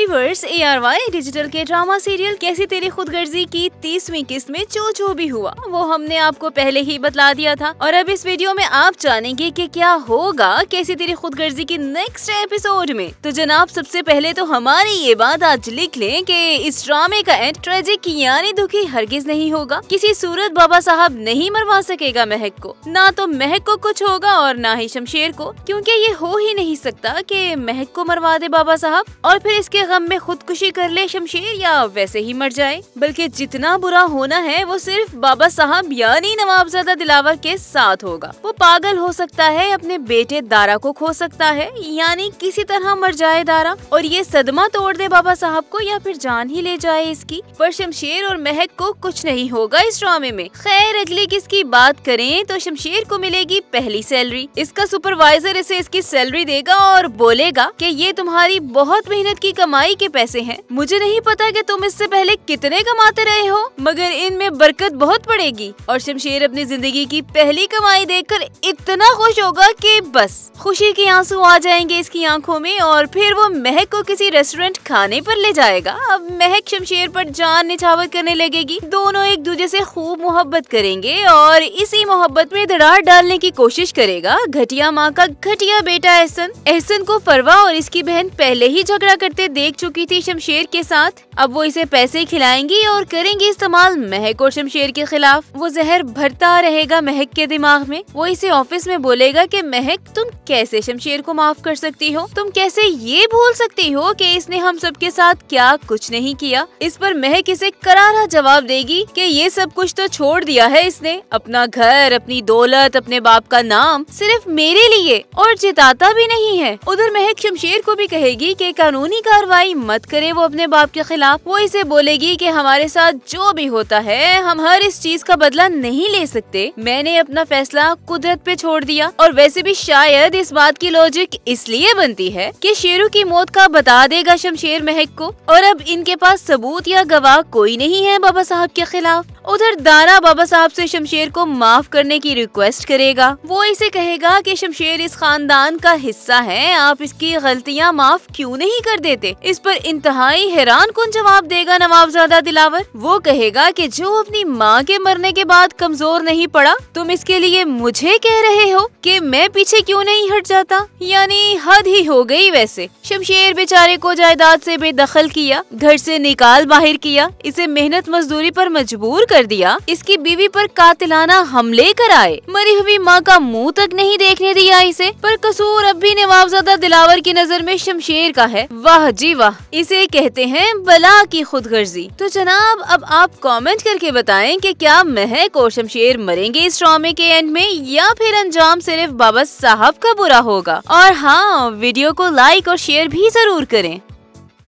Viewers, ARY digital के drama serial कैसी तेरी खुदगर्जी की 30वीं किस्त में जो भी हुआ वो हमने आपको पहले ही बतला दिया था और अब इस वीडियो में आप जानेंगे कि क्या होगा कैसी तेरी खुदगर्जी की नेक्स्ट एपिसोड में। तो जनाब, सबसे पहले तो हमारी ये बात आज लिख लें कि इस ड्रामे का एंड ट्रेजिक यानी दुखी हरगिज नहीं होगा। किसी सूरत बाबा साहब नहीं मरवा सकेगा महक को, ना तो महक को कुछ होगा और ना ही शमशेर को, क्योंकि ये हो ही नहीं सकता कि महक को मरवा दे बाबा साहब और फिर इसके गम में खुदकुशी कर ले शमशेर या वैसे ही मर जाए। बल्कि जितना बुरा होना है वो सिर्फ बाबा साहब यानी नवाबजादा दिलावर के साथ होगा। वो पागल हो सकता है, अपने बेटे दारा को खो सकता है, यानी किसी तरह मर जाए दारा और ये सदमा तोड़ दे बाबा साहब को या फिर जान ही ले जाए इसकी। पर शमशेर और महक को कुछ नहीं होगा इस ड्रामे में। खैर, अगली किस्त की बात करें तो शमशेर को मिलेगी पहली सैलरी। इसका सुपरवाइजर इसे इसकी सैलरी देगा और बोलेगा कि ये तुम्हारी बहुत मेहनत की कमाई के पैसे हैं। मुझे नहीं पता कि तुम इससे पहले कितने कमाते रहे हो, मगर इनमें बरकत बहुत पड़ेगी। और शमशेर अपनी जिंदगी की पहली कमाई देखकर इतना खुश होगा कि बस खुशी के आंसू आ जाएंगे इसकी आंखों में और फिर वो महक को किसी रेस्टोरेंट खाने पर ले जाएगा। अब महक शमशेर पर जान निछावर करने लगेगी। दोनों एक दूसरे से खूब मोहब्बत करेंगे और इसी मोहब्बत में दरार डालने की कोशिश करेगा घटिया माँ का घटिया बेटा एहसन। एहसन को फरवा और इसकी बहन पहले ही झगड़ा करते देख चुकी थी शमशेर के साथ। अब वो इसे पैसे खिलाएंगी और करेंगी इस्तेमाल महक और शमशेर के खिलाफ। वो जहर भरता रहेगा महक के दिमाग में। वो इसे ऑफिस में बोलेगा कि महक, तुम कैसे शमशेर को माफ कर सकती हो? तुम कैसे ये भूल सकती हो कि इसने हम सबके साथ क्या कुछ नहीं किया? इस पर महक इसे करारा जवाब देगी कि ये सब कुछ तो छोड़ दिया है इसने, अपना घर, अपनी दौलत, अपने बाप का नाम सिर्फ मेरे लिए, और जिताता भी नहीं है। उधर महक शमशेर को भी कहेगी कि कानूनी कार्रवाई मत करे वो अपने बाप के खिलाफ। वो इसे बोलेगी कि हमारे साथ जो भी होता है हम हर इस चीज का बदला नहीं ले सकते। मैंने अपना फैसला कुदरत पे छोड़ दिया और वैसे भी शायद इस बात की लॉजिक इसलिए बनती है कि शेरू की मौत का बता देगा शमशेर महक को और अब इनके पास सबूत या गवाह कोई नहीं है बाबा साहब के खिलाफ। उधर दारा बाबा साहब से शमशेर को माफ करने की रिक्वेस्ट करेगा। वो इसे कहेगा कि शमशेर इस खानदान का हिस्सा है, आप इसकी गलतियां माफ क्यों नहीं कर देते? इस पर इंतहाई हैरान कुन जवाब देगा नवाबजादा दिलावर। वो कहेगा कि जो अपनी माँ के मरने के बाद कमजोर नहीं पड़ा, तुम इसके लिए मुझे कह रहे हो कि मैं पीछे क्यों नहीं हट जाता? यानी हद ही हो गई। वैसे शमशेर बेचारे को जायदाद से बेदखल किया, घर से निकाल बाहर किया, इसे मेहनत मजदूरी पर मजबूर कर दिया, इसकी बीवी पर कातिलाना हमले कराए, मरी हुई माँ का मुंह तक नहीं देखने दिया इसे। पर कसूर अब भी नवाबजादा दिलावर की नजर में शमशेर का है। वाह जी वाह, इसे कहते हैं बला की खुदगर्जी। तो जनाब, अब आप कमेंट करके बताएं कि क्या महक और शमशेर मरेंगे इस ड्रामे के एंड में या फिर अंजाम सिर्फ बाबा साहब का बुरा होगा। और हाँ, वीडियो को लाइक और शेयर भी जरूर करें।